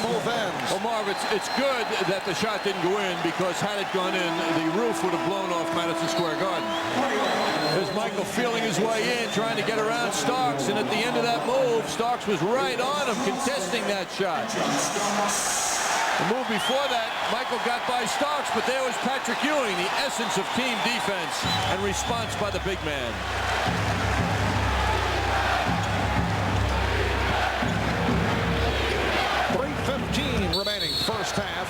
move ends. Well, Marv, it's good that the shot didn't go in, because had it gone in, the roof would have blown off Madison Square Garden. There's Michael feeling his way in, trying to get around Starks, and at the end of that move, Starks was right on him, contesting that shot. The move before that, Michael got by Starks, but there was Patrick Ewing, the essence of team defense and response by the big man. 3:15 remaining first half.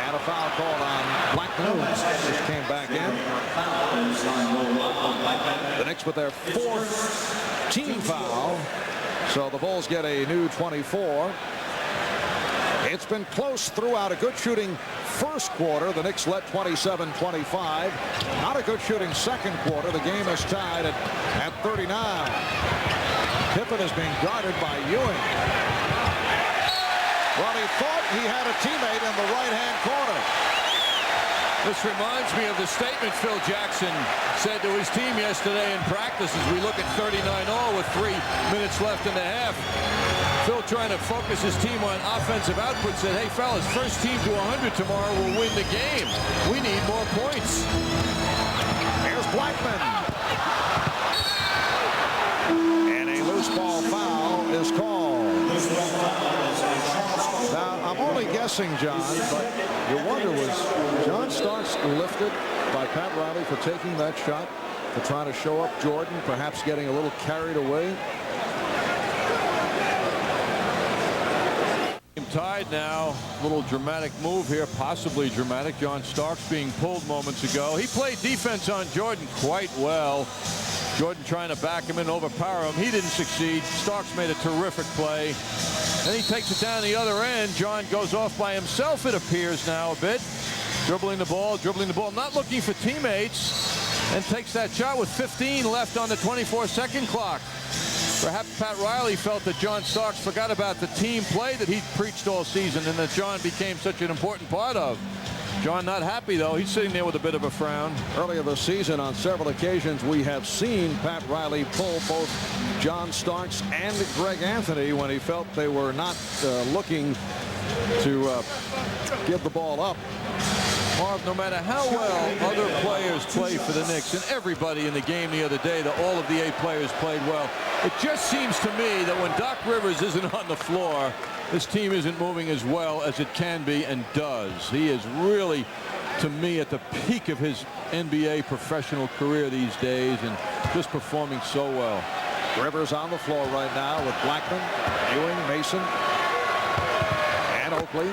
And a foul called on Blackman. Just came back in. The Knicks with their 4th team foul. So the Bulls get a new 24. It's been close throughout. A good shooting first quarter. The Knicks led 27-25. Not a good shooting second quarter. The game is tied at 39. Pippen is being guarded by Ewing. Well, he thought he had a teammate in the right-hand corner. This reminds me of the statement Phil Jackson said to his team yesterday in practice as we look at 39-all with 3 minutes left in the half. Phil, trying to focus his team on offensive output, said, hey, fellas, first team to 100 tomorrow will win the game. We need more points. Here's Blackman. And a loose ball foul is called. Now, I'm only guessing, John, but you wonder, was John Starks lifted by Pat Riley for taking that shot, for trying to show up Jordan, perhaps getting a little carried away? Tied now. Little dramatic move here, possibly dramatic. John Starks being pulled moments ago. He played defense on Jordan quite well. Jordan trying to back him in, overpower him. He didn't succeed. Starks made a terrific play. Then he takes it down the other end. John goes off by himself, it appears now a bit. Dribbling the ball, not looking for teammates, and takes that shot with 15 left on the 24-second clock. Perhaps Pat Riley felt that John Starks forgot about the team play that he preached all season and that John became such an important part of. John not happy, though. He's sitting there with a bit of a frown. Earlier this season, on several occasions, we have seen Pat Riley pull both John Starks and Greg Anthony when he felt they were not looking to give the ball up. Marv, no matter how well other players play for the Knicks, and everybody in the game the other day, all of the 8 players played well, it just seems to me that when Doc Rivers isn't on the floor, this team isn't moving as well as it can be and does. He is really, to me, at the peak of his NBA professional career these days and just performing so well. Rivers on the floor right now with Blackman, Ewing, Mason, and Oakley.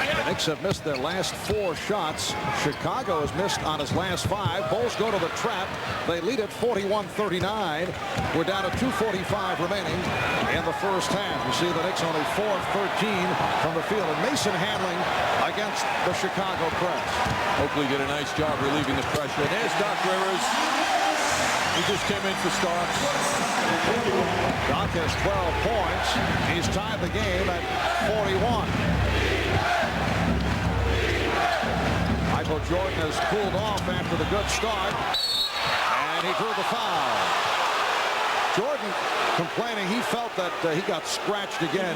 The Knicks have missed their last 4 shots. Chicago has missed on his last 5. Bulls go to the trap. They lead at 41-39. We're down to 2:45 remaining in the first half. You see the Knicks only 4 of 13 from the field. And Mason handling against the Chicago press. Oakley did a nice job relieving the pressure. And there's Doc Rivers. He just came in for Starks. Doc has 12 points. He's tied the game at 41. Michael Jordan has cooled off after the good start, and he drew the foul. Jordan complaining he felt that he got scratched again.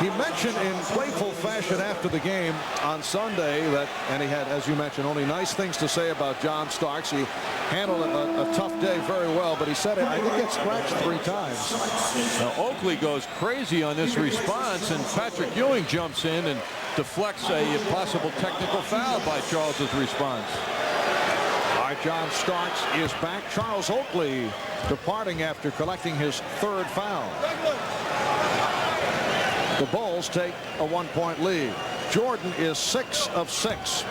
He mentioned in playful fashion after the game on Sunday that, and he had, as you mentioned, only nice things to say about John Starks. He handled a tough day very well, but he said, I did get scratched 3 times. Now Oakley goes crazy on this response, and Patrick Ewing jumps in and deflects a possible technical foul by Charles's response. All right, John Starks is back. Charles Oakley departing after collecting his 3rd foul. The Bulls take a 1-point lead. Jordan is 6 of 6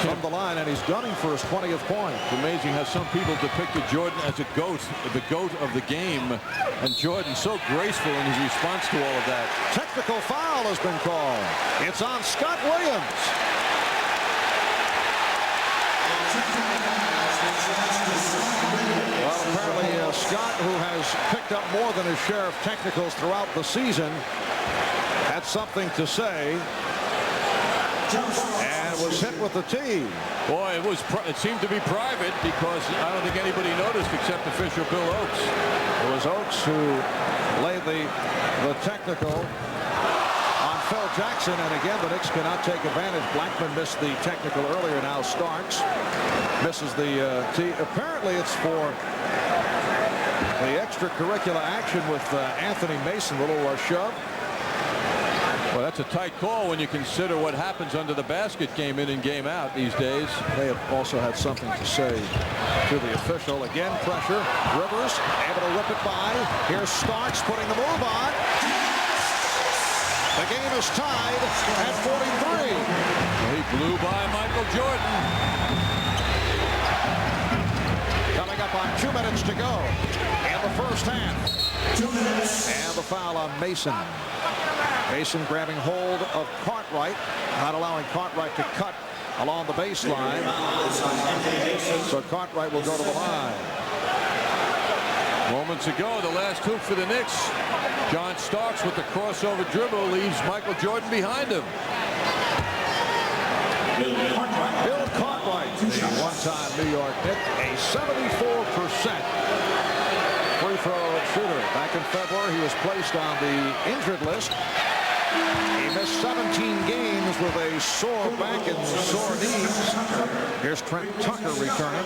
from the line, and he's gunning for his 20th point. It's amazing how some people depicted Jordan as a GOAT, the GOAT of the game, and Jordan so graceful in his response to all of that. Technical foul has been called. It's on Scott Williams. Well, apparently Scott, who has picked up more than his share of technicals throughout the season, had something to say and was hit with the tee. Boy, it seemed to be private because I don't think anybody noticed except official Bill Oakes. It was Oakes who laid the technical on Phil Jackson, and again the Knicks cannot take advantage. Blackman missed the technical earlier. Now Starks misses the tee. Apparently it's for the extracurricular action with Anthony Mason. Little shove. Well, that's a tight call when you consider what happens under the basket game in and game out these days. They have also had something to say to the official. Again, pressure. Rivers able to whip it by. Here's Starks putting the move on. The game is tied at 43. He blew by Michael Jordan. Coming up on 2 minutes to go in the first half. 2 minutes. And the foul on Mason. Mason grabbing hold of Cartwright, not allowing Cartwright to cut along the baseline. So Cartwright will go to the line. Moments ago, the last hoop for the Knicks. John Starks with the crossover dribble leaves Michael Jordan behind him. Bill Cartwright, the one-time New York Knick, a 74% free throw shooter. Back in February, he was placed on the injured list. He missed 17 games with a sore back and sore knees. Here's Trent Tucker returning,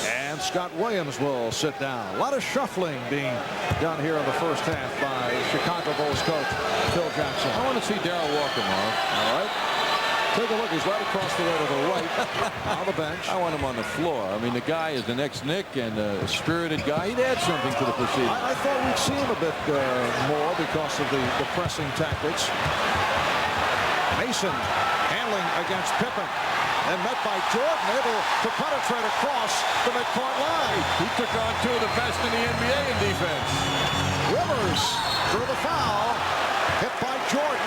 and Scott Williams will sit down. A lot of shuffling being done here in the first half by Chicago Bulls coach Phil Jackson. I want to see Darryl Walker, Marv. All right. Take a look. He's right across the way to the right on the bench. I want him on the floor. I mean, the guy is an ex-Knick and a spirited guy. He'd add something to the proceedings. I thought we'd see him a bit more because of the pressing tactics. Mason handling against Pippen. And met by Jordan, able to penetrate across the midcourt line. He took on two of the best in the NBA in defense. Rivers through the foul. Hit by Jordan.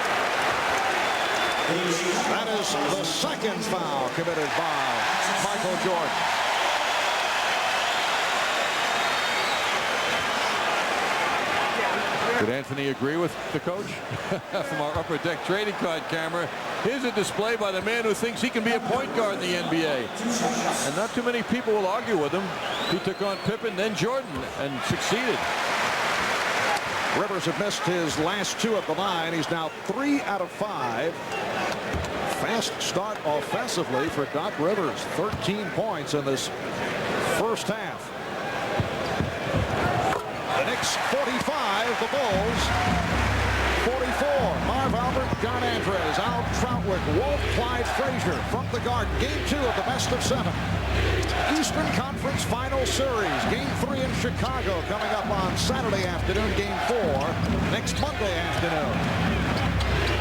That is the second foul committed by Michael Jordan. Did Anthony agree with the coach? From our upper deck trading card camera, here's a display by the man who thinks he can be a point guard in the NBA. And not too many people will argue with him. He took on Pippen, then Jordan, and succeeded. Rivers had missed his last two at the line. He's now 3 out of 5. Fast start offensively for Doc Rivers. 13 points in this first half. The Knicks 45, the Bulls 44. Marv Albert, John Andres, Al Troutwick, Walt Clyde Frazier from the Garden. Game 2 of the best of 7. Eastern Conference Final Series. Game 3 in Chicago coming up on Saturday afternoon. Game 4 next Monday afternoon.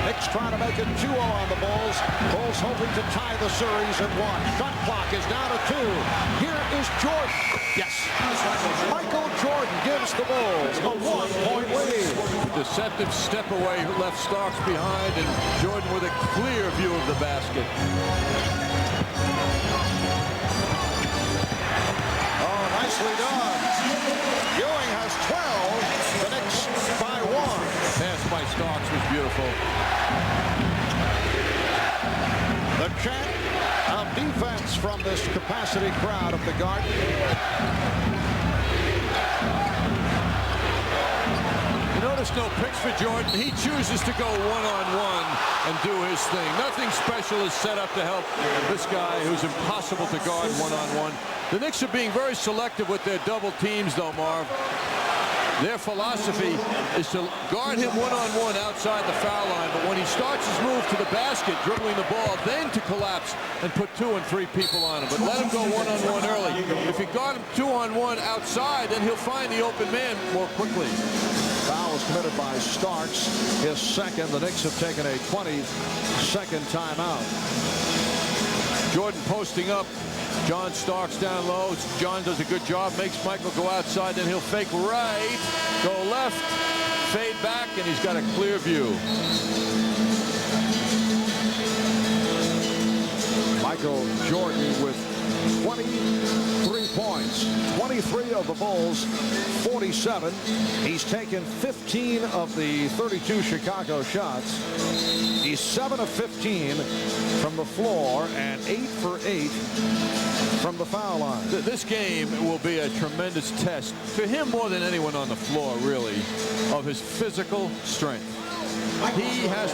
Knicks trying to make it 2-0 on the Bulls. Bulls hoping to tie the series at 1. Shot clock is down to 2. Here is Jordan. Yes. Michael Jordan gives the Bulls a 1-point lead. Deceptive step away left Starks behind, and Jordan with a clear view of the basket. Oh, nicely done. Ewing has 12. The Knicks by 1. Pass by Starks was beautiful. The chant of defense from this capacity crowd of the Garden. You notice no picks for Jordan. He chooses to go one-on-one and do his thing. Nothing special is set up to help this guy who's impossible to guard one-on-one. The Knicks are being very selective with their double teams, though, Marv. Their philosophy is to guard him one-on-one outside the foul line, but when he starts his move to the basket, dribbling the ball, then to collapse and put 2 and 3 people on him. But let him go one-on-one early. If you guard him 2-on-1 outside, then he'll find the open man more quickly. Foul was committed by Starks, his second. The Knicks have taken a 20-second timeout. Jordan posting up. John Starks down low. John does a good job, makes Michael go outside, then he'll fake right, go left, fade back, and he's got a clear view. Michael Jordan with 23 points. 23 of the Bulls, 47. He's taken 15 of the 32 Chicago shots. He's 7 of 15 from the floor and 8 for 8 from the foul line. This game will be a tremendous test for him more than anyone on the floor, really, of his physical strength. He has